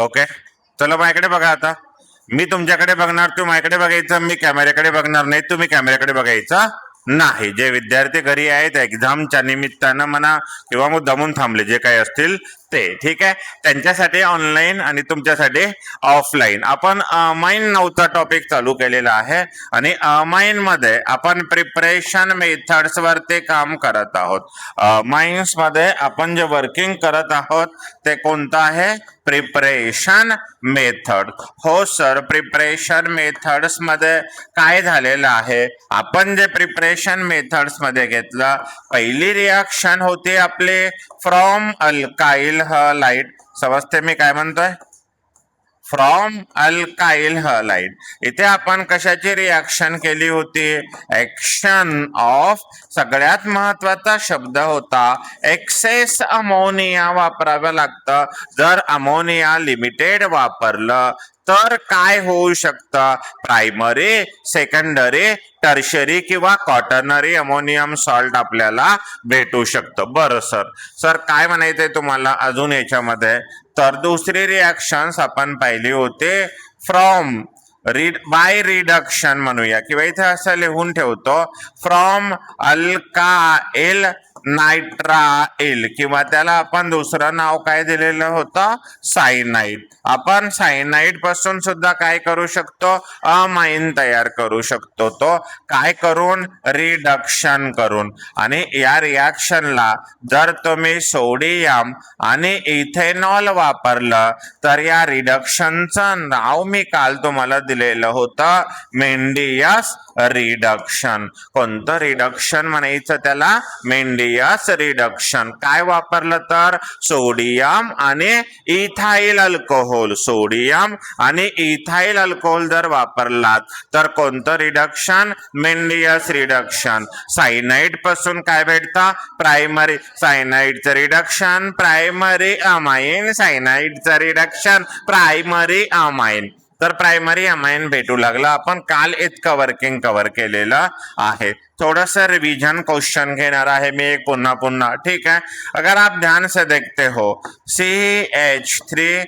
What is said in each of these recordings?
Okay, चला माझ्याकडे बघा. आता मी तुमच्याकडे बघणार, तुम्ही माझ्याकडे बघायचं, मी कॅमेऱ्याकडे बघणार नाही, तुम्ही कॅमेऱ्याकडे बघायचं नाही. जे विद्यार्थी घरी आहेत एक्झामच्या निमित्तानं म्हणा किंवा मग दमून थांबले जे काही असतील ते, ठीक आहे, त्यांच्यासाठी ऑनलाईन आणि तुमच्यासाठी ऑफलाईन आपण माइंड नावचा टॉपिक चालू केलेला आहे. आणि माइंड मध्ये आपण प्रिपरेशन मेथड्स वरती काम करत आहोत. माइंड्स मध्ये आपण जे वर्किंग करत आहोत ते कोणतं आहे? Preparation method. हो सर, प्रिपरेशन मेथड्स मध्ये काय झालेलं आहे, आपण जे प्रिपरेशन मेथड्स मध्ये घेतलं, पहिली रिॲक्शन होती आपली फ्रॉम अल्काइल हलाइड. समजते मी काय म्हणतोय? From alkyl halide. इथे आपण कशाची रिॲक्शन केली होती? Action of. सगळ्यात महत्वाचा शब्द होता एक्सेस अमोनिया वापरावं लागतं. जर अमोनिया लिमिटेड वापरलं तर काय होऊ शकतं? प्रायमरी, सेकंडरी, टर्शरी किंवा क्वाटर्नरी अमोनियम सॉल्ट आपल्याला भेटू शकतं. बरं सर काय म्हणायचंय तुम्हाला अजून याच्यामध्ये? तर दुसरी रिॲक्शन्स आपण पाहिली होते फ्रॉम बाय रिडक्शन म्हणूया, किंवा इथे असं लिहून ठेवतो फ्रॉम अल्काइल नायट्राइल, किंवा त्याला आपण दुसरं नाव काय दिलेलं होतं? सायनाइड. आपण सायनाइड पासून सुद्धा काय करू शकतो? अमाइन तयार करू शकतो. तो काय करून? रिडक्शन करून. आणि या रिॲक्शनला जर तुम्ही सोडियम आणि इथेनॉल वापरलं तर या रिडक्शनचं नाव मी काल तुम्हाला दिलेलं होतं मेंडियस रिडक्शन. कोणतं रिडक्शन म्हणायचं त्याला? मेंडियस रिडक्शन. काय वापरलं तर? सोडियम आणि इथाइल अल्कोहोल. सोडियम आणि इथाइल अल्कोहोल जर वापरलात तर कोणतं रिडक्शन? मेंडियस रिडक्शन. सायनाइड पासून काय भेटतं? प्रायमरी सायनाइडचं रिडक्शन, प्रायमरी अमाइन. सायनाइडचं रिडक्शन, प्रायमरी अमाइन. तर प्रायमरी अमाइन भेटू लागला. आपण काल इतकं वर्किंग कव्हर केलेलं आहे. थोड़ा सा रिवीजन क्वेश्चन घेणार आहे मी एक पुन्हा, ठीक है? अगर आप ध्यान से देखते हो CH3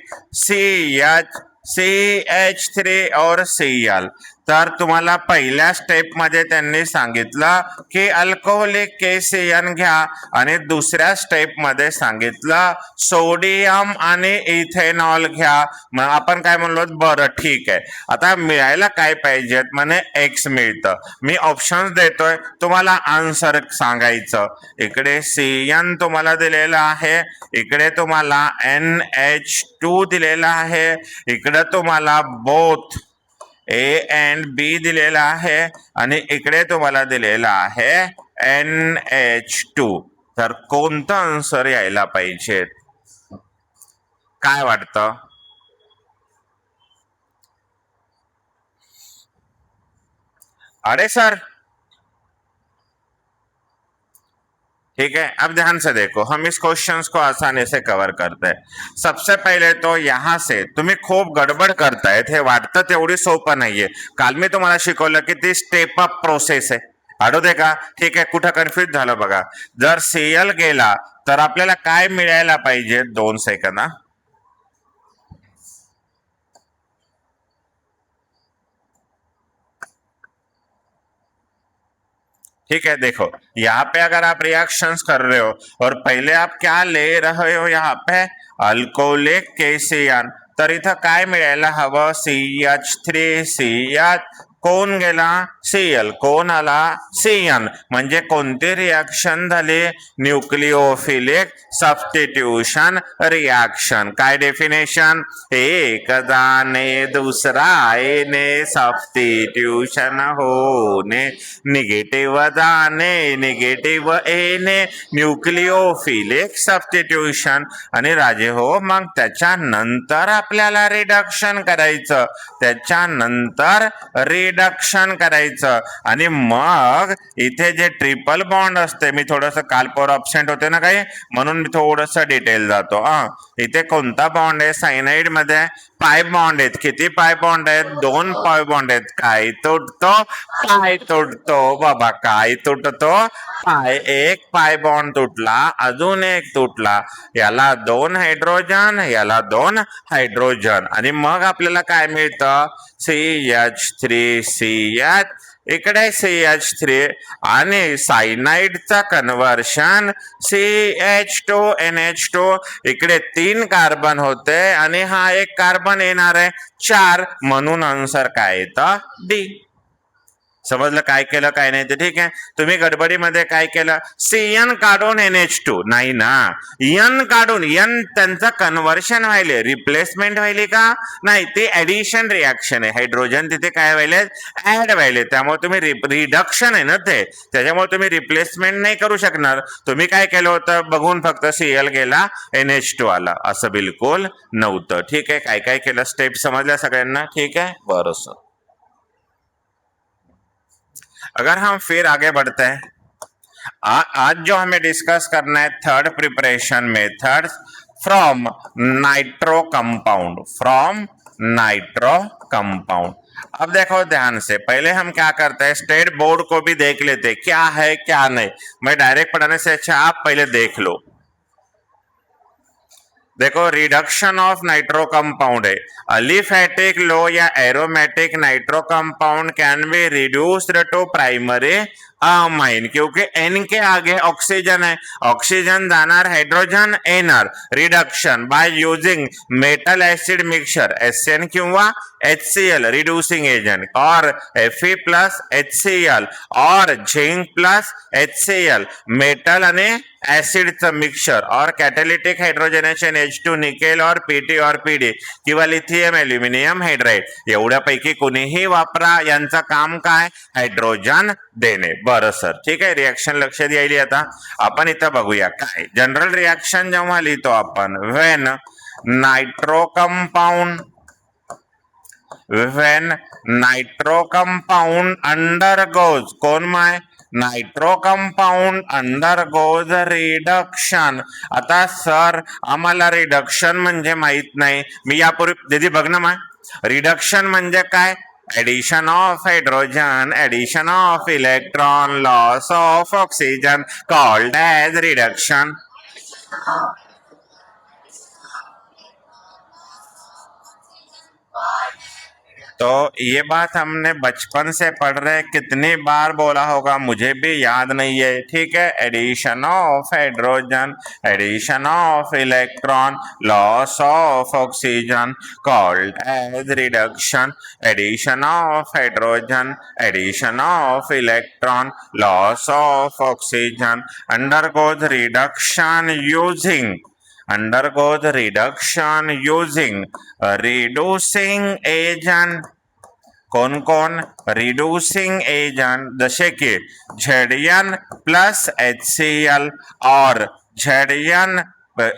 CH3 और Cl, तर तुम्हाला पहिल्या स्टेप मध्ये त्यांनी सांगितलं की अल्कोहोलिक KCN घ्या, आणि दुसऱ्या स्टेप मध्ये सांगितलं सोडियम आणि इथेनॉल घ्या. मग आपण काय म्हणलो? बरं ठीक आहे, आता मिळायला काय पाहिजेत? म्हणे X मिळतं. मी ऑप्शन्स देतोय, तुम्हाला आन्सर सांगायचं. इकडे CN तुम्हाला दिलेला आहे, इकडे तुम्हाला NH2 दिलेला आहे, इकडे तुम्हाला बोथ A and B दिलेला आहे, आणि इकडे तुम्हाला दिलेला आहे NH2. तर कोणतं आन्सर यायला पाहिजे? काय वाटतं? अरे सर, ठीक है, अब ध्यान से देखो, हम इस क्वेश्चंस को आसानी से कवर करते हैं. सबसे पहले तो यहाँ से तुम्ही खूप गडबड करतायत, हे वाटतं तेवढी सोपं नाहीये. काल मी तुम्हाला शिकवलं की ती स्टेप अप प्रोसेस आहे. आठवते का? ठीक आहे, कुठं कन्फ्युज झालं बघा. जर Cl गेला तर आपल्याला काय मिळायला पाहिजे? 2 सेकंद. ठीक है, देखो यहाँ पे अगर आप रिएक्शंस कर रहे हो और पहले आप क्या ले रहे हो, यहाँ पे अल्कोहोलिक KCN, तर इथं काय मिळायला हवं? CH3CH. कोण गेला? Cl. कोण आला? CN. म्हणजे कोणती रिॲक्शन झाली? Nucleophilic substitution reaction. काय डेफिनेशन? एक दाने दुसरा येणे, सबस्टिट्यूशन होणे, निगेटिव्ह दाने निगेटिव्ह येणे, न्यूक्लिओफिलिक सबस्टिट्यूशन. आणि राजे हो, मग त्याच्यानंतर आपल्याला रिडक्शन करायचं, त्याच्यानंतर रिडक्शन करायचं. आणि मग इथे जे ट्रिपल बॉन्ड असते, मी थोडस काल पोर अब्सेंट होते ना काही, म्हणून मी थोडस डिटेल जातो. इथे कोणता बॉन्ड आहे सायनाइड मध्ये? पाय बॉन्ड आहेत. किती पाय बॉन्ड आहेत? 2 पाय बॉन्ड आहेत. काय तुटतो? पाय तुटतो बाबा. काय तुटतो? पाय. एक पाय बॉन्ड तुटला, अजून एक तुटला. याला 2 हायड्रोजन, याला 2 हायड्रोजन, आणि मग आपल्याला काय मिळतं? CH3CH. इकडे CH3 आणि सायनाइडचा कन्व्हर्शन CH2NH2. इकडे 3 कार्बन होते आणि हा एक कार्बन येणार आहे 4, म्हणून आन्सर काय येतं? डी. समजलं काय केलं काय नाही ते? ठीक आहे. तुम्ही गडबडीमध्ये काय केलं? CN काढून NH2 नाही ना, N काढून, N त्यांचं कन्व्हर्शन व्हायले, रिप्लेसमेंट व्हायली का? नाही, ते ऍडिशन रिॲक्शन आहे. हायड्रोजन तिथे काय व्हायले? ऍड व्हायले. त्यामुळे तुम्ही रिडक्शन आहे ना ते, त्याच्यामुळे तुम्ही रिप्लेसमेंट नाही करू शकणार. तुम्ही काय केलं होतं? बघून फक्त Cl गेला, NH2 आला, असं बिलकुल नव्हतं. ठीक आहे. काय काय केलं स्टेप समजल्या सगळ्यांना? ठीक है, बरं सर. अगर हम फिर आगे बढ़ते हैं, आज जो हमें डिस्कस करना है third preparation method from nitro compound, from nitro compound. अब देखो ध्यान से, पहले हम क्या करते हैं, स्टेट बोर्ड को भी देख लेते क्या है क्या नहीं. मैं डायरेक्ट पढ़ाने से अच्छा आप पहले देख लो. देखो, रिडक्शन ऑफ नाइट्रो कंपाउंड है. अलिफेटिक लो या aromatic nitro compound can be reduced to primary amine, क्योंकि N के आगे ऑक्सीजन है, ऑक्सीजन जाणार हाइड्रोजन येणार. Reduction by using metal acid mixture SN किंवा HCl रिड्यूसिंग एजेंट, और Fe प्लस HCl और झिंक प्लस HCl मेटल आणि ऍसिडचं मिक्सचर, और कॅटॅलिटिक हायड्रोजनेशन H2 निकेल और PT और PD किंवा लिथियम ॲल्युमिनियम हायड्राइड. एवढ्यापैकी कोणीही वापरा, यांचं काम काय? हायड्रोजन देणे. बरं सर, ठीक आहे. रिॲक्शन लक्षात यायली. आता आपण इथं बघूया काय जनरल रिॲक्शन जेव्हा लिहितो आपण, when nitro compound, when nitro compound undergoes, कोण माय? Nitro compound undergoes reduction. आता सर आम्हाला रिडक्शन म्हणजे माहित नाही. मी यापूर्वी दीदी बघ ना माय, रिडक्शन म्हणजे काय? Addition of hydrogen, addition of electron, loss of oxygen, called as reduction. तो ये बात हमने बचपन से पढ़ रहे, कितनी बार बोला होगा मुझे भी याद नहीं है. ठीक है. Addition of hydrogen, addition of electron, loss of oxygen, called as reduction. Addition of hydrogen, addition of electron, loss of oxygen, undergoes reduction using, undergoes reduction using reducing agent. कोण कोण? रिड्यूसिंग एजंट, जसे की Zn plus HCl और Zn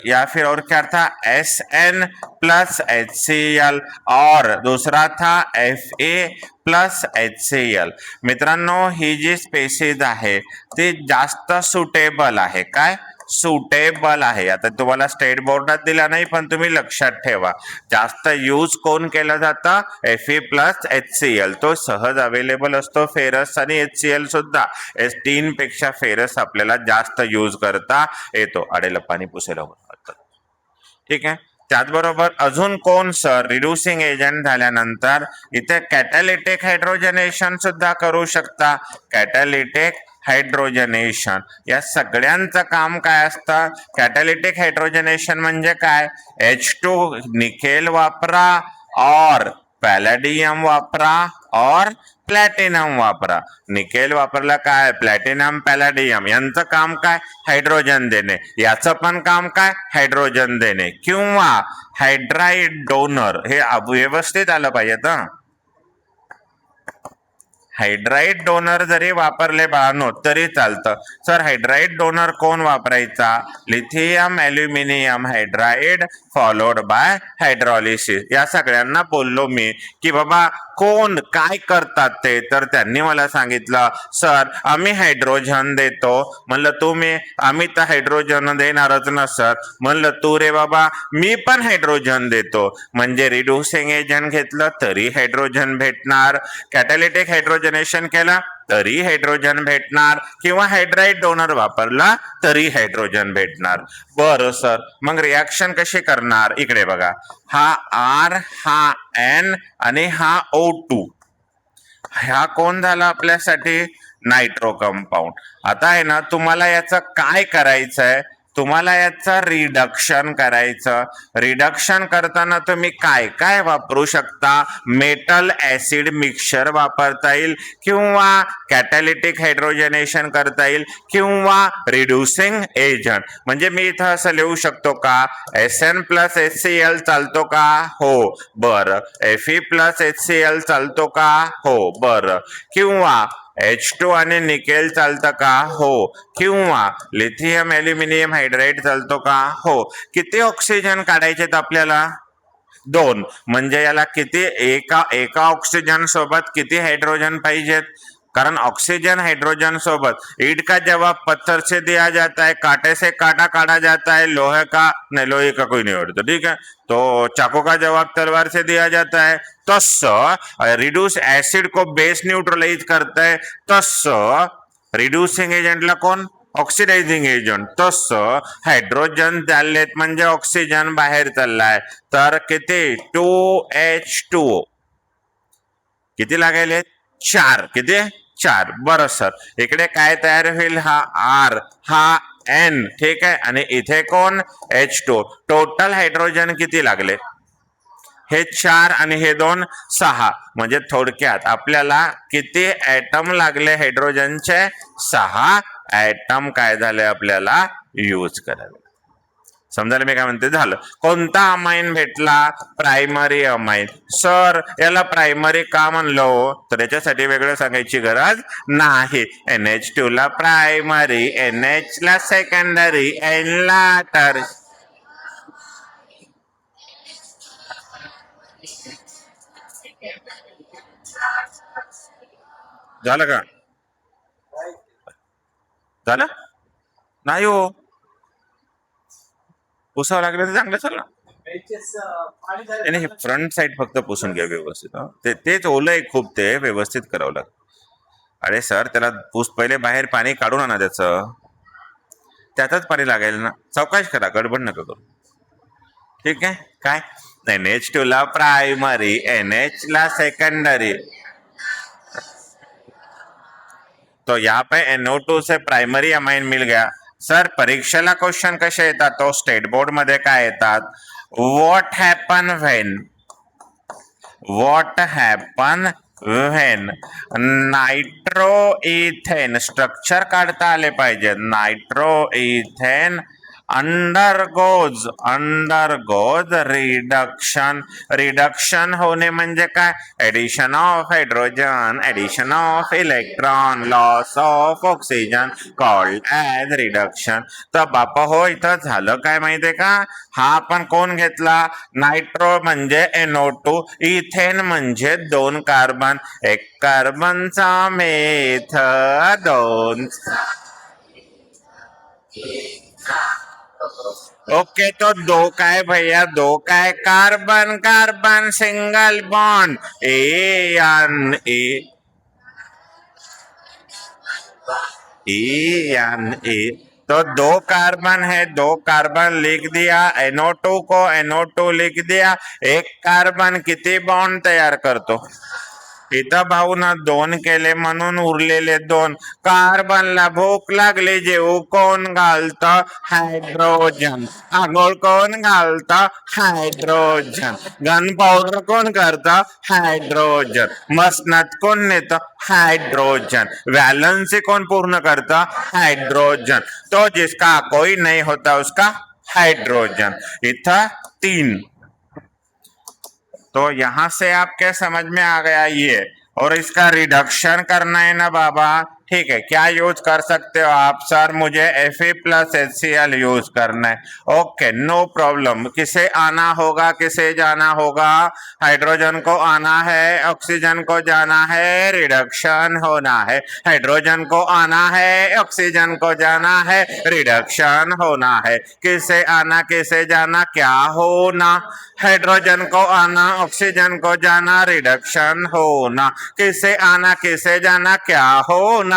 या फिर और क्या था? Sn प्लस HCl, और दूसरा था Fa प्लस HCl. मित्रांनो, ही जी स्पेसिस आहे ती जास्त सुटेबल आहे. काय? सुटेबल आहे. आता तुम्हाला स्टेट बोर्डात दिला नाही, पण तुम्ही लक्षात ठेवा, जास्त यूज कोण केलं जातं? Fe plus HCl. तो सहज अवेलेबल असतो. फेरस आणि HCl सुद्धा, S3 पेक्षा फेरस आपल्याला जास्त यूज करता येतो. अडेल पाणी पुसेल. ठीक आहे. त्याचबरोबर अजून कोण सर? रिड्यूसिंग एजंट झाल्यानंतर इथे कॅटॅलिटिक हायड्रोजनेशन सुद्धा करू शकता. कॅटॅलिटिक हायड्रोजनेशन या सगळ्यांचं काम काय असतं? कॅटॅलिटिक हायड्रोजनेशन म्हणजे काय? H2 निकेल वापरा और पॅलेडियम वापरा और प्लॅटिनम वापरा. निकेल वापरला काय? प्लॅटिनम, पॅलेडियम यांचं काम काय? हायड्रोजन देणे. याचं पण काम काय? हायड्रोजन देणे. किंवा हायड्राइड डोनर, हे व्यवस्थित आलं पाहिजे. हायड्राइड डोनर जरी वापरले बाळांनो तरी चालतं. सर हायड्राइड डोनर कोण वापरायचा? Lithium aluminium hydride followed by hydrolysis. या सगळ्यांना बोललो मी की बाबा कोण काय करतात ते, तर त्यांनी मला सांगितलं सर आम्ही हायड्रोजन देतो. म्हणलं आम्ही तर हायड्रोजन देणारच ना सर. म्हणलं तू रे बाबा मी पण हायड्रोजन देतो. म्हणजे रिड्युसिंग एजंट घेतलं तरी हायड्रोजन भेटणार, कॅटॅलिटिक हायड्रोजनेशन केलं तरी हायड्रोजन भेटणार, किंवा हायड्राइड डोनर वापरला तरी हायड्रोजन भेटणार. बरं सर मग रिॲक्शन कशी करणार? इकडे बघा, हा R हा N आणि हा O2, हा कोण झाला आपल्यासाठी? Nitro compound. आता आहे ना तुम्हाला याचं काय करायचंय? तुम्हाला याचं रिडक्शन करायचं. रिडक्शन करताना तुम्ही काय काय वापरू शकता? मेटल ऍसिड मिक्सचर वापरता येईल, किंवा कॅटॅलिटिक हायड्रोजनेशन करता येईल, किंवा रिड्युसिंग एजंट. म्हणजे मी इथं असं लिहू शकतो का Sn प्लस HCl चालतो का? हो. बरं Fe प्लस HCl चालतो का? हो. बरं किंवा H2 आणि निकेल चालतं का? हो. किंवा लिथियम ॲल्युमिनियम हायड्राइड चालतो का? हो. किती ऑक्सिजन काढायचेत आपल्याला? 2. म्हणजे याला किती, एका ऑक्सिजन सोबत किती हाइड्रोजन पाहिजेत? कारण ऑक्सीजन हाइड्रोजन सोबत, ईंट का जवाब पत्थर से दिया जाता है, कांटे से कांटा काटा जाता है, लोहे का नहीं, लोहे का कोई नहीं उड़ता, ठीक है। तो चाकू का जवाब तलवार से दिया जाता है। तसं रिड्यूस एसिड को बेस न्यूट्रलाइज करता है, तसं रिड्यूसिंग एजंटला कोण? Oxidizing agent. तसं हायड्रोजन चाललेत म्हणजे ऑक्सिजन बाहेर चाललाय, तर किती? 2H2O. किती लागेल? 4. किती? 4. बरं सर, इकडे काय तयार होईल? हा R हा N, ठीक आहे, आणि इथे कोण? H2. टोटल हायड्रोजन किती लागले? हे 4 आणि हे 2, 6. म्हणजे थोडक्यात आपल्याला किती ऍटम लागले हायड्रोजनचे? 6 ऍटम काय झाले आपल्याला यूज करावे. समजायला मी काय म्हणते? झालं. कोणता अमाइन भेटला? Primary amine. सर याला प्रायमरी का म्हणलो? तर याच्यासाठी वेगळं सांगायची गरज नाही. NH2 ला प्रायमरी, NH ला सेकंडरी, N ला टर्शरी. झालं का? झालं नाही हो, पुसावं लागलं तर चांगलं चाललं. हे फ्रंट साइड फक्त पुसून घ्या व्यवस्थित. तेच ओलं आहे खूप, ते व्यवस्थित करावं लागतं. अरे सर त्याला पहिले बाहेर पाणी काढून आणा, त्यातच पाणी लागेल ना. चौकाश करा, गडबड नका करू, ठीक है। काय? NH2 ला प्राइमरी, NH ला सेकंडरी, तो यहाँ पे NO2 से प्राइमरी अमाइन मिल गया. सर परीक्षेला क्वेश्चन कसे येतात? तो स्टेट बोर्ड मध्ये काय येतात? What happen when nitro ethane, structure काढता आले पाहिजे. नायट्रो इथेन अंडरगोज रिडक्शन होणे म्हणजे काय? Addition of hydrogen, addition of electron, loss of oxygen, called as reduction. तर बापा हो, इथं झालं काय माहितीये का? हा आपण कोण घेतला? नायट्रो म्हणजे NO2, इथेन म्हणजे 2 कार्बन, 1 कार्बनचा मेथ, 2. ओके, तो 2 काय भैया? 2 काय? कार्बन कार्बन सिंगल बॉन्ड, ए तो 2 कार्बन है, 2 कार्बन लिख दिया, NO2 को NO2 लिख दिया. 1 कार्बन किती बॉन्ड तयार करतो? इथं भाऊ ना 2 केले म्हणून उरलेले 2. कार्बनला भूक लागली, जेऊ कोण घालत? हायड्रोजन. आंघोळ कोण घालत? हायड्रोजन. गन पावडर कोण करत? हायड्रोजन. मसनात कोण नेत? हायड्रोजन. वैलेंसी कौन पूर्ण करता? हाइड्रोजन. तो जिसका कोई नहीं होता उसका हाइड्रोजन. इतना 3. तो यहां से आपके समझ में आ गया ये, और इसका रिडक्शन करना है ना बाबा, ठीक है, क्या यूज कर सकते हो आप? सर मुझे Fe+HCl यूज करना है। Okay, no problem. किसे आना होगा, किसे जाना होगा? हाइड्रोजन को आना है, ऑक्सीजन को जाना है, रिडक्शन होना है। हाइड्रोजन को आना है, ऑक्सीजन को जाना है, रिडक्शन होना है। किसे आना, किसे जाना, क्या होना? हाइड्रोजन को आना, ऑक्सीजन को जाना, रिडक्शन होना। किसे आना, किसे जाना, क्या होना?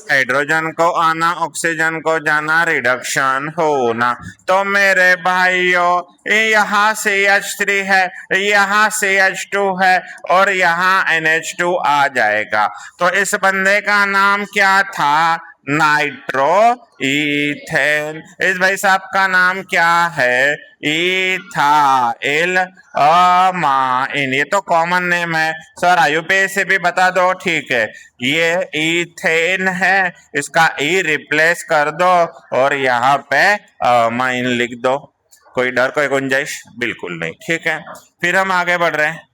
हाइड्रोजन को आना, ऑक्सीजन को जाना, रिडक्शन होना। तो मेरे भाइयों, यहाँ CH3 है, यहाँ CH2 है और यहाँ NH2 आ जाएगा। तो इस बंदे का नाम क्या था? Nitro ethane. इस भाई साहब का नाम क्या है? Ethyl amine. ये तो कॉमन नेम है सर, आईयूपीएस से भी बता दो। ठीक है, ये इथेन है, इसका ई रिप्लेस कर दो और यहाँ पे अमाइन लिख दो। कोई डर, कोई गुंजाइश बिल्कुल नहीं। ठीक है, फिर हम आगे बढ़ रहे हैं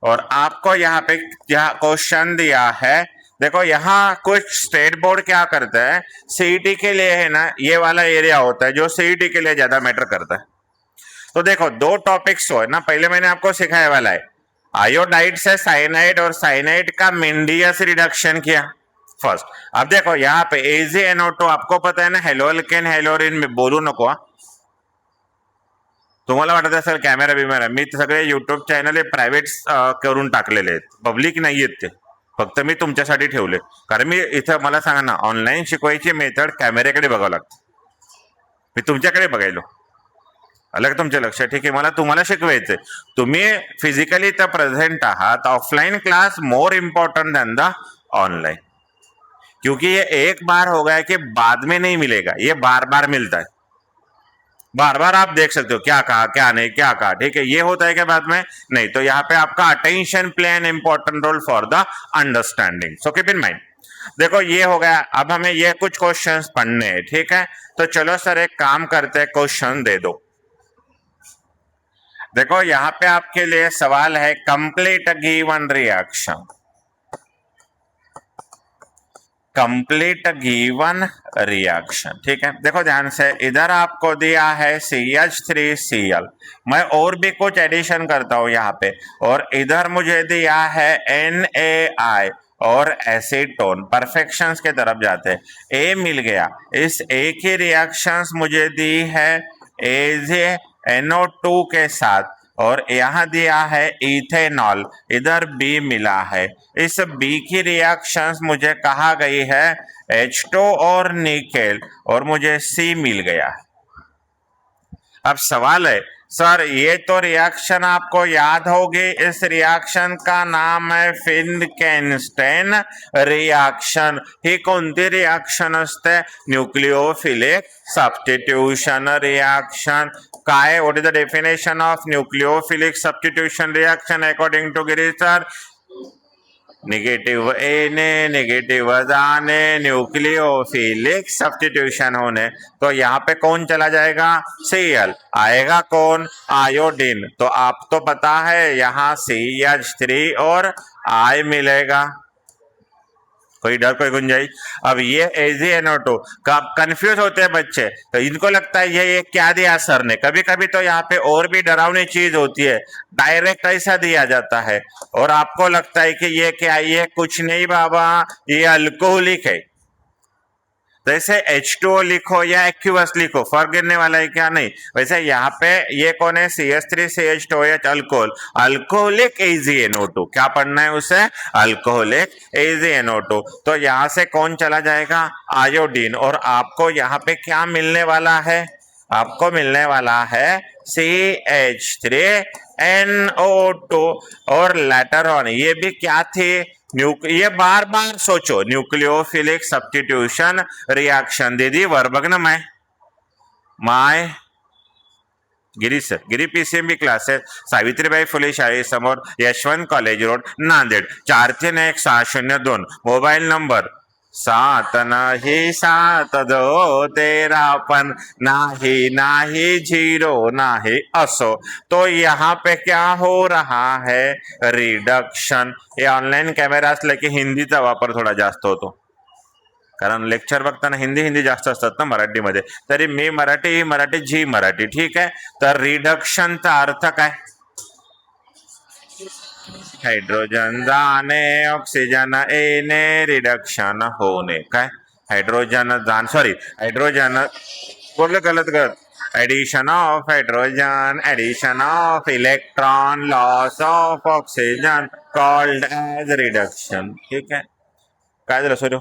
और आपको यहाँ पे क्या क्वेश्चन दिया है। देखो, यहाँ कुछ स्टेट बोर्ड क्या करता है, सीईटी के लिए है ना, ये वाला एरिया होता है जो सीईटी के लिए ज्यादा मैटर करता है। तो देखो, दो टॉपिक्स हो है ना, पहले मैंने आपको सिखाया वाला है आयोडाइड से साइनाइड और साइनाइड का मेंडियस रिडक्शन किया फर्स्ट। अब देखो यहाँ पे AgNO2 आपको पता है ना, हेलोअल्केन हेलोरिन में बोलू नको हा? तुम्हाला वाटत असेल कॅमेरा बिमेरा, मी सगळे युट्यूब चॅनल हे प्रायव्हेट करून टाकलेले आहेत, पब्लिक नाही आहेत ते, फक्त मी तुमच्यासाठी ठेवले, कारण मी इथं मला सांगा ना, ऑनलाईन शिकवायची मेथड कॅमेऱ्याकडे बघावं लागतं, मी तुमच्याकडे बघायलो. अलग तुमच्या लक्षात. ठीक आहे, मला तुम्हाला शिकवायचंय, तुम्ही फिजिकली तर प्रेझेंट आहात. Offline class more important then the online, क्योंकि ये एक बार हो गया कि बाद में नहीं मिलेगा, ये बार बार मिलता है. बार बार आप देख सकते हो क्या कहा, क्या नहीं, क्या कहा. ठीक है, ये होता है क्या बाद में? नहीं. तो यहाँ पे आपका attention play an important role for the understanding, so keep in mind. देखो, ये हो गया. अब हमें ये कुछ क्वेश्चंस पढ़ने हैं. ठीक है, तो चलो सर एक काम करते हैं, क्वेश्चन दे दो. देखो, यहाँ पे आपके लिए सवाल है, complete given reaction. Complete given reaction. ठीक है, देखो ध्यान से, इधर आपको दिया है CH3Cl, मैं और भी कुछ एडिशन करता हूं यहाँ पे, और इधर मुझे दिया है NaI और एसीटोन. परफेक्शंस के तरफ जाते हैं. ए मिल गया. इस ए की रिएक्शंस मुझे दी है AgNO2 के साथ, और यहाँ दिया है इथेनॉल, इधर बी मिला है. इस बी की रिएक्शंस मुझे कहा गई है H2 और निकेल, और मुझे सी मिल गया. अब सवाल है, सर ये तो रिएक्शन आपको याद होगी, इस रिएक्शन का नाम है फिनकेनस्टेन रिएक्शन. ही कोणती रिएक्शन असते? Nucleophilic substitution reaction. काय, what is the definition of nucleophilic substitution reaction according to Giri sir? Negative एने निगेटिव जाने, न्यूक्लियोफिलिक सब्स्टिट्यूशन होने. तो यहाँ पे कौन चला जाएगा? Cl. आएगा कौन? आयोडीन. तो आप तो पता है यहाँ CH3 और I मिलेगा. कोई डर, कोई गुंजाइश? अब ये AgNO2 कब कंफ्यूज होते हैं बच्चे, तो इनको लगता है ये क्या दिया सर ने. कभी कभी तो यहाँ पे और भी डरावनी चीज होती है, डायरेक्ट ऐसा दिया जाता है और आपको लगता है कि ये क्या, ये कुछ नहीं बाबा, ये अल्कोहलिक है. जैसे H2O लिखो या एक्यूअस लिखो, फर्क गिरने वाला है क्या? नहीं. वैसे यहाँ पे ये कौन है? CH3CH2OH, alcohol, alcoholic AgNO2. क्या पढ़ना है उसे? Alcoholic AgNO2. तो यहाँ से कौन चला जाएगा? आयोडीन. और आपको यहाँ पे क्या मिलने वाला है? आपको मिलने वाला है CH3NO2. और लेटर ऑन ये भी क्या थी? ये बार बार सोचो, न्यूक्लियोफिलिक सब्स्टिट्यूशन रिएक्शन. दीदी वर्बग्न माय Giri sir, Giri PCMB classes, Savitribai Phule शाळेसमोर, Yashwant college road, Nanded, 431602. Mobile number सात नहीं सात दो तेरापन, नाही नाही झिरो नाही असो। तो यहाँ पे क्या हो रहा है, रिडक्शन। हे ऑनलाईन कॅमेरा असलं की हिंदीचा वापर थोडा जास्त होतो, कारण लेक्चर बघताना हिंदी हिंदी जास्त असतात ना मराठीमध्ये, तरी मी मराठी ही मराठी जी मराठी, ठीक आहे। तर रिडक्शनचा अर्थ काय, हायड्रोजन जाणे ऑक्सिजन येणे रिडक्शन होणे, काय हायड्रोजन जाण सॉरी हायड्रोजन बोललं गलत गलत addition of hydrogen, addition of electron, loss of oxygen called as reduction, ठीक है। काय झालं सर,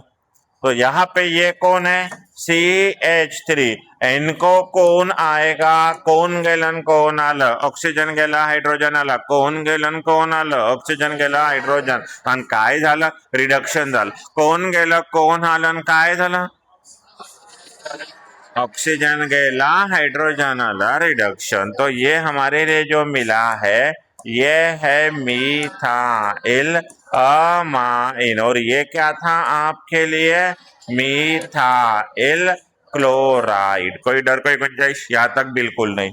तो यहाँ पे ये कौन है, CH3, इनको कौन आएगा, कौन गेलन कौन आलं, ऑक्सिजन गेला हायड्रोजन आला, कौन गेलन कौन आलं, ऑक्सिजन गेला हायड्रोजन, आणि काय झालं, रिडक्शन झालं। कौन गेलं कौन आलं, काय झालं, ऑक्सीजन गेला हाइड्रोजन आला, रिडक्शन। तो ये हमारे लिए जो मिला है ये है मीथाइल अमाइन, और ये क्या था आपके लिए, मीथाइल क्लोराइड। कोई डर कोई गुंजाइश, यहाँ तक बिल्कुल नहीं।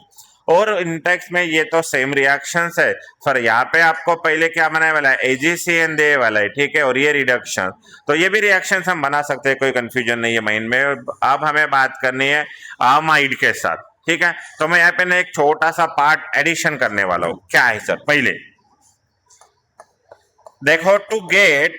और इंटेक्स में ये तो सेम रिएक्शंस है, पर यहाँ पे आपको पहले क्या बनाने वाला है, AgCN दे वाला है, ठीक है, और ये रिडक्शन। तो ये भी रिएक्शंस हम बना सकते हैं, कोई कंफ्यूजन नहीं है माइंड में। अब हमें बात करनी है अमाइड के साथ, ठीक है। तो मैं यहाँ पे ना एक छोटा सा पार्ट एडिशन करने वाला हूँ। क्या है सर, पहले देखो, to get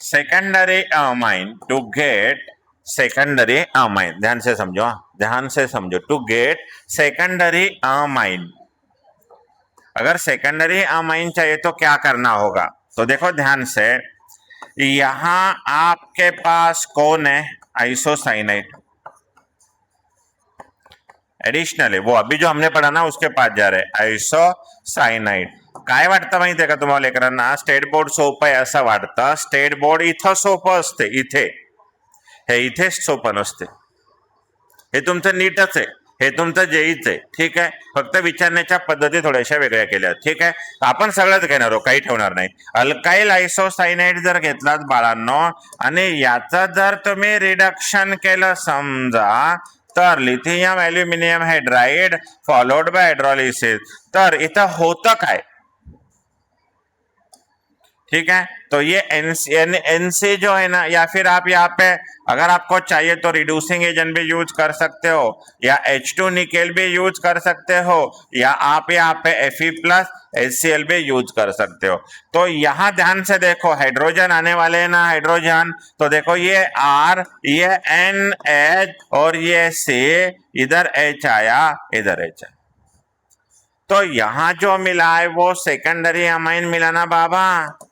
secondary amine, to get secondary amine, ध्यान से समझो, ध्यान से समझो, टू गेट सेकेंडरी अमाइन, अगर सेकेंडरी अमाइन चाहिए तो क्या करना होगा, तो देखो ध्यान से, यहां आपके पास कौन है, आइसोसाइनाइड, एडिशनल है, वो अभी जो हमने पढ़ा ना उसके पास जा रहे, आइसोसाइनाइड। काय वाटतं माहिती आहे का तुम्हाला लेकरांना, स्टेट बोर्ड सोपं आहे असं वाटतं, स्टेट बोर्ड इथं सोपं असते, इथे हे इथे सोपं नसते, हे तुमचं नीटच आहे, हे तुमचं जेईच आहे, ठीक आहे। फक्त विचारण्याच्या पद्धती थोड्याशा वेगळ्या केल्या, ठीक आहे। आपण सगळंच घेणार आहोत, काही ठेवणार नाही। अल्काइल आयसोसायनाइड जर घेतलात बाळांनो, आणि याचं जर तुम्ही रिडक्शन केलं समजा, तर lithium aluminium hydride followed by hydrolysis, तर इथं होतं काय, ठीक है। तो ये एनसी जो है ना, या फिर आप यहाँ पे अगर आपको चाहिए तो रिड्यूसिंग एजेंट भी यूज कर सकते हो, या H2 निकेल भी यूज कर सकते हो, या आप यहाँ पे Fe+ HCl भी यूज कर सकते हो। तो यहाँ ध्यान से देखो, हाइड्रोजन आने वाले हैं ना, हाइड्रोजन, तो देखो ये R, ये NH और ये C, इधर H आया, इधर H आया, तो यहां जो मिला है वो सेकेंडरी अमाइन मिला ना बाबा,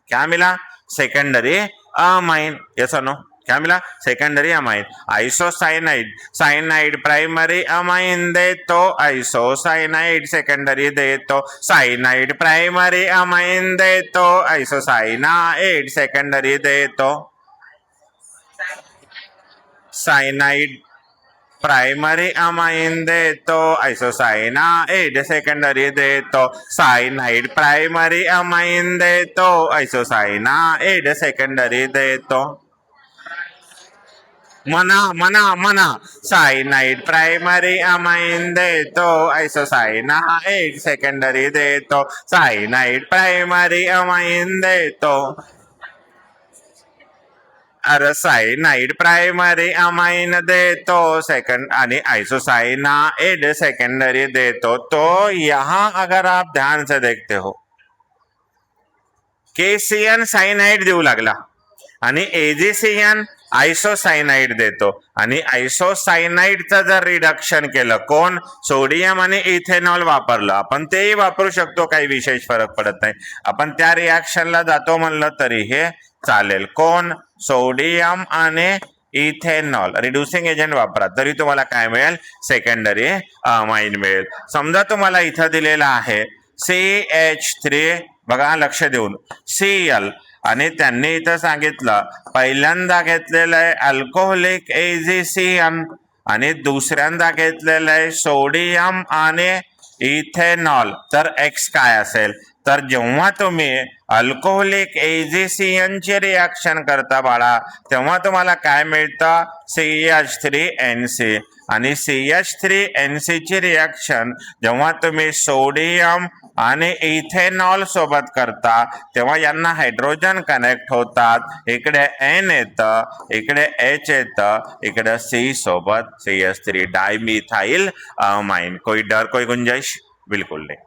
क्या मिला, सेकेंडरी अमाइन, यस और नो, क्या मिला, secondary amine. Isocyanide, cyanide primary amine दे तो आइसोसाइनाइड सेकेंडरी दे तो साइनाइड, प्राइमरी अमाइन दे तो आइसोसाइनाइड सेकेंडरी दे तो साइनाइड, प्राइमरी अमाइन दे तो आइसोसाइनाइड सेकेंडरी दे तो साइनाइड, प्राइमरी अमाइन दे तो आइसोसाइनाइड सेकेंडरी दे तो मना मना मना, साइनाइड प्राइमरी अमाइन दे तो आइसोसाइनाइड सेकेंडरी दे तो साइनाइड, प्राइमरी अमाइन दे तो साइनाइड प्राइमरी अमाइन दे तो सेकंड, आणि आइसोसाइनाइड सेकेंडरी दे तो यहां अगर आप ध्यान से देखते हो, KCN साइनाइड देऊ लागला आणि AgCN आइसोसाइनाइड देतो, आणि आइसोसाइनाइडचं जर रिडक्शन केलं, कोण, सोडियम आणि इथेनॉल वापरलं, आपण तेही वापरू शकतो, काही विशेष फरक पडत नाही, आपण त्या रिॲक्शनला जातो म्हणलं तरी हे चालेल, कोण, सोडियम आणि इथेनॉल, रिड्युसिंग एजंट वापरा, तरी तुम्हाला काय मिळेल, सेकंडरी अमाइन मिळेल। समजा तुम्हाला इथं दिलेला आहे CH3, बघा लक्ष देऊन, Cl, आणि त्यांनी इथं सांगितलं पहिल्यांदा घेतलेलं आहे अल्कोहोलिक AgCN, आणि दुसऱ्यांदा घेतलेलं आहे सोडियम आणि इथेनॉल, तर X काय असेल, तर जेव्हा तुम्ही अल्कोहोलिक AgCN ची रिॲक्शन करता बाळा, तेव्हा तुम्हाला काय मिळतं? CH3NC. आणि CH3NC ची रिॲक्शन जेव्हा तुम्ही सोडियम आणि इथेनॉल सोबत करता तेव्हा यांना हायड्रोजन कनेक्ट होतात. इकडे N येतं, इकडे H येतं, इकडे C सोबत CH3 डायमिथाइल अमाइन. कोई डर, कोई गुंजाइश? बिल्कुल नहीं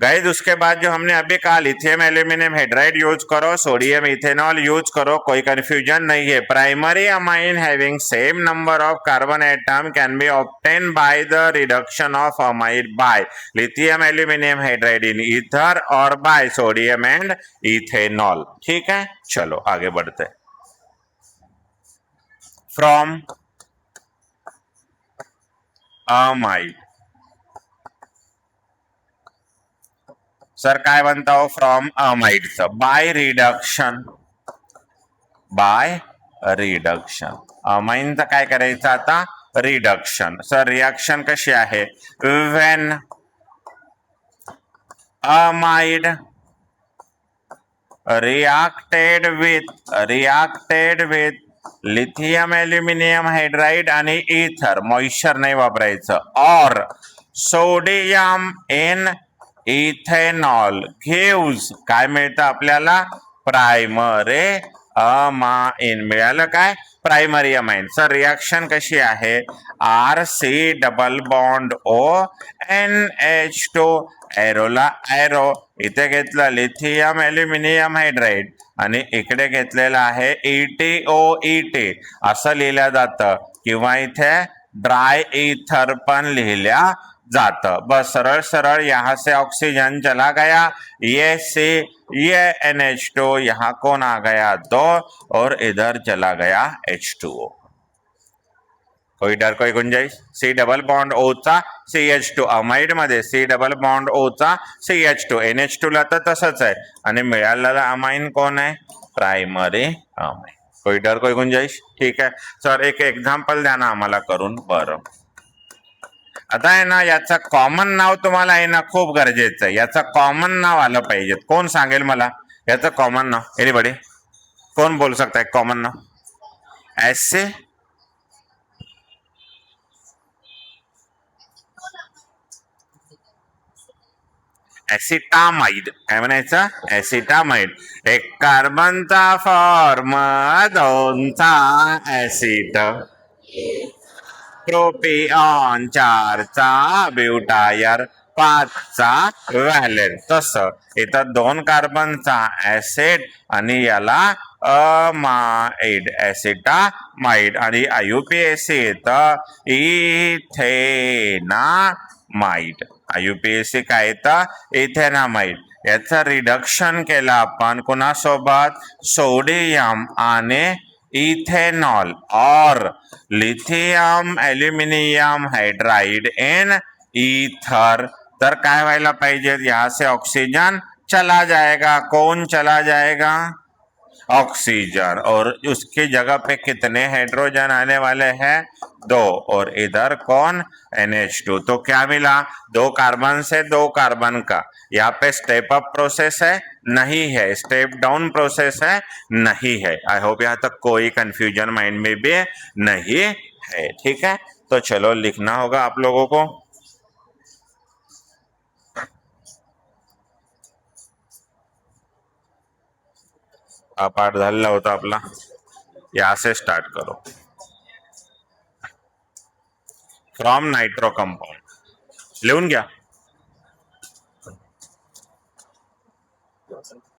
गाइस। उसके बाद जो हमने अभी कहा लिथियम एल्यूमिनियम हाइड्राइड यूज करो, सोडियम इथेनॉल यूज करो, कोई कंफ्यूजन नहीं है। Primary amine having same number of carbon atom can be obtain by the reduction of amide by lithium aluminium hydride in ether और बाय सोडियम एंड इथेनॉल। ठीक है, चलो आगे बढ़ते। फ्रॉम अमाइड सर काय बनता हो? फ्रॉम अमाइडचं बाय रिडक्शन अमाइनचं काय करायचं आता? रिडक्शन. सर रिॲक्शन कशी आहे? When amide reacted with lithium aluminium hydride आणि इथर, मॉइश्चर नाही वापरायचं, और सोडियम इन इथेनॉल गिव्स काय मिळतं आपल्याला? Primary amine. मिळालं काय? Primary amine. सर रिॲक्शन कशी आहे? RC double bond O NH2 Ellora arrow, इथे घेतलं लिथियम एल्युमिनियम हायड्राइड आणि इकडे घेतलेलं आहे ETOET असं लिहिलं जातं, किंवा इथे ड्राय इथर पण लिहिल्या जाता। बस सरल सरल, यहाँ से ऑक्सीजन चला गया, ये C ये NH2, यहाँ कौन आ गया? 2, और इधर चला गया H2O। कोई डर, कोई गुंजाइश? C डबल बॉन्ड O चा CH2 अमाइड मध्ये C डबल बॉन्ड O चा CH2, NH2 ला तर तसंच आहे, आणि मिळालेला अमाइन कोण आहे? Primary amine. कोई डर, कोई गुंजाइश? ठीक आहे सर, एक एक्झाम्पल द्या ना आम्हाला करून। बरं, आता आहे ना, याचं कॉमन नाव तुम्हाला आहे ना खूप गरजेचं आहे, याचं कॉमन नाव आलं पाहिजे। कोण सांगेल मला याचं कॉमन नाव? एनीबडी? कोण बोल सकता है कॉमन नाव? ऐसे ऍसिटामाइड. काय म्हणायचं? ऍसिटामाइड. एक कार्बनचा फॉर्म, 2चा ऍसिड, प्रोपिऑन 4चा ब्युटायर, 5चा व्हॅलेंट. तसं इथं 2 कार्बनचा ऍसिड आणि याला अमाइड, ऍसिटामाइड, आणि IUPAC येतं इथेनामाइड. IUPAC काय येतं? इथेनामाइड. याचं रिडक्शन केलं आपण कोणासोबत? सोडियम आणि इथेनॉल और lithium aluminium hydride in ether, तर काय व्हायला पाहिजे? यहाँ से ऑक्सीजन चला जाएगा। कौन चला जाएगा? ऑक्सीजन। और उसकी जगह पे कितने हाइड्रोजन आने वाले हैं? 2, और इधर कौन? NH2। तो क्या मिला? 2 कार्बन से 2 कार्बन का। यहाँ पे स्टेप अप प्रोसेस है? नहीं है। स्टेप डाउन प्रोसेस है? नहीं है। आई होप यहाँ तक कोई कंफ्यूजन माइंड में भी नहीं है। ठीक है, तो चलो लिखना होगा आप लोगों को। हा पाठ झालेला होता आपला, यहाँ से स्टार्ट करो। फ्रॉम नाइट्रो कंपाउंड लिहून घ्या।